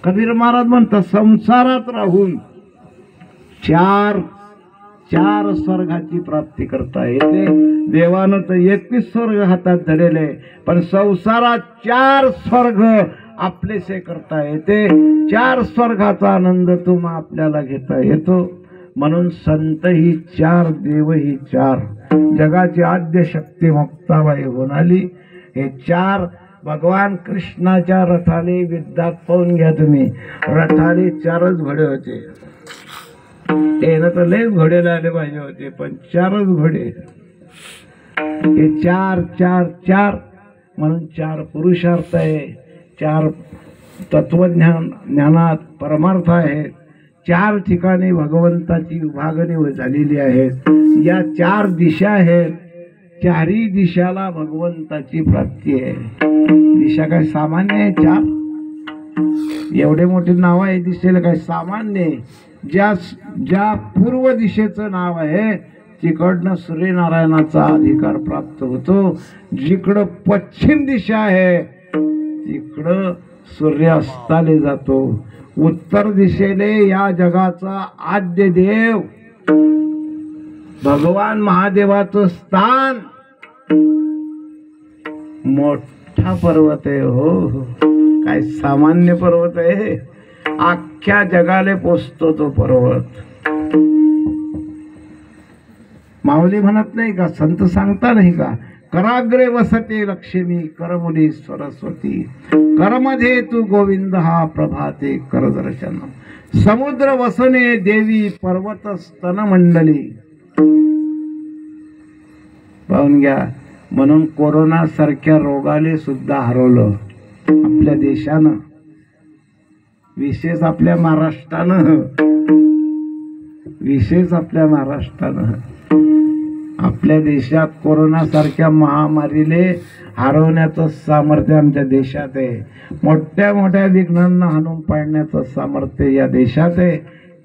कबीर महाराज म्हणतात संसारात राहून चार चार स्वर्गाची प्राप्ती करता येते। देवानं तर 31 स्वर्ग हातात धरले, पण संसारात 4 स्वर्ग आपलेसे करता येते। 4 स्वर्गाचा आनंद तुम्हा आपल्याला घेता येतो। म्हणून संत ही 4, देव ही 4, जगाची आद्य शक्ती मुक्ताबाई होऊन आली। हे 4 भगवान कृष्णाच्या रथाने विद्यात पाहून घ्या तुम्ही, रथाने 4च घोडे होते। ते ना तर लय घोडे आले पाहिजे होते, पण 4च घोडे। हे 4 4 4 म्हणून 4 पुरुषार्थ आहे, 4 तत्वज्ञान ज्ञानात परमार्थ आहे, 4 ठिकाणी भगवंताची विभागणी झालेली आहे। या 4 दिशा आहेत, 4ही दिशाला भगवंताची प्राप्ती आहे। दिशा काय सामान्य आहे? 4 एवढे मोठे नाव आहे दिशेला, काय सामान्य आहे? ज्या पूर्व दिशेचं नाव आहे तिकडनं सूर्यनारायणाचा अधिकार प्राप्त होतो। जिकडं पश्चिम दिशा आहे तिकडं सूर्य अस्ताले जातो। उत्तर दिशेले या जगाचा आद्य देव भगवान महादेवाचं स्थान मोठा पर्वत आहे। हो, काय सामान्य पर्वत आहे? अख्ख्या जगाले पोचतो तो पर्वत। माऊली म्हणत नाही का, संत सांगता नाही का, कराग्रे वसते लक्ष्मी करमुली सरस्वती, करमध्ये तू गोविंद हा प्रभाते करदर्शन, समुद्र वसने देवी पर्वत स्तन मंडली। पाहून घ्या। म्हणून कोरोना सारख्या रोगाले सुद्धा हरवलं आपल्या देशानं, विशेष आपल्या महाराष्ट्रानं, विशेष आपल्या महाराष्ट्रानं। आपल्या देशात कोरोना सारख्या महामारीले हरवण्याचं सामर्थ्य आमच्या देशात आहे। मोठ्या मोठ्या विघ्नांना हाणून पाडण्याचं सामर्थ्य या देशात आहे।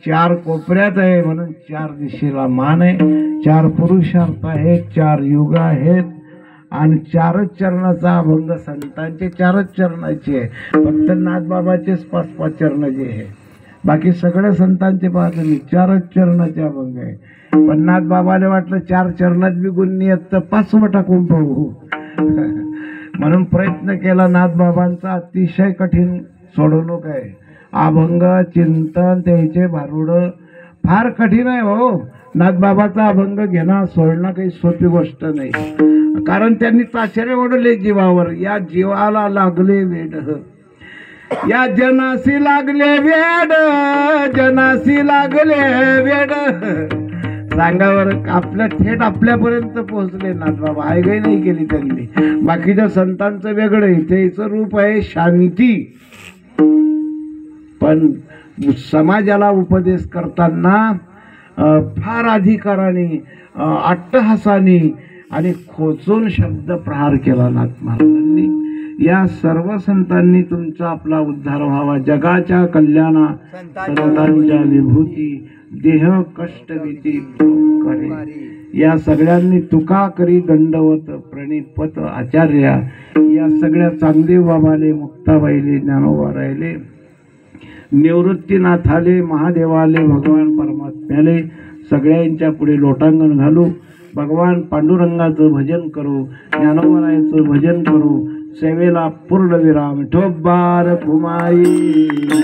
4 कोपऱ्यात आहे, म्हणून 4 दिशेला मान आहे। 4 पुरुषार्थ आहेत, 4 युग आहेत, आणि 4च चरणाचा अभंग संतांचे 4च चरणाचे आहे। फक्त नाथबाबाचेच 5-5 चरण जे आहे, बाकी सगळे संतांचे पाहतो मी 4च चरणाचे अभंग आहे। पण नाथबाबाला वाटलं 4 चरणात बी गुण नाही आहेत तर 5वा टाकून पाहू म्हणून प्रयत्न केला नाथबाबांचा। अतिशय कठीण सोडवणूक आहे। अभंग चिंतन त्याचे भारुड फार कठीण आहे हो। नाथबाबाचा अभंग घेणं सोडणं काही सोपी गोष्ट नाही, कारण त्यांनी ताशेरे ओढले जीवावर। या जीवाला लागले वेड, या जनासी लागले वेड, जनासी लागले वेड। सांगावर आपल्या थेट आपल्यापर्यंत पोहोचले नाथबाबा, आयगाई नाही केली त्यांनी। बाकीच्या संतांचं वेगळं आहे, त्याचं रूप आहे शांती। पण समाजाला उपदेश करताना फार अधिकाराने, अट्टहासाने आणि खोचून शब्द प्रहार केला नाथ महाराजांनी। या सर्व संतांनी तुमचा आपला उद्धार व्हावा, जगाच्या कल्याणा संतांच्या विभूती, देह कष्ट भीती करे। या सगळ्यांनी तुका करी दंडवत प्रणिपत आचार्या। या सगळ्या चांगदेव बाबाले, मुक्ताबाईले, ज्ञानोबा राहिले, निवृत्तीनाथाले, महादेवाले, भगवान परमात्म्याले सगळ्यांच्या पुढे लोटांगण घालू। भगवान पांडुरंगाचं भजन करू, ज्ञानोबरायाचं भजन करू। सेवेला पूर्ण विराम ठोबार कुमारी।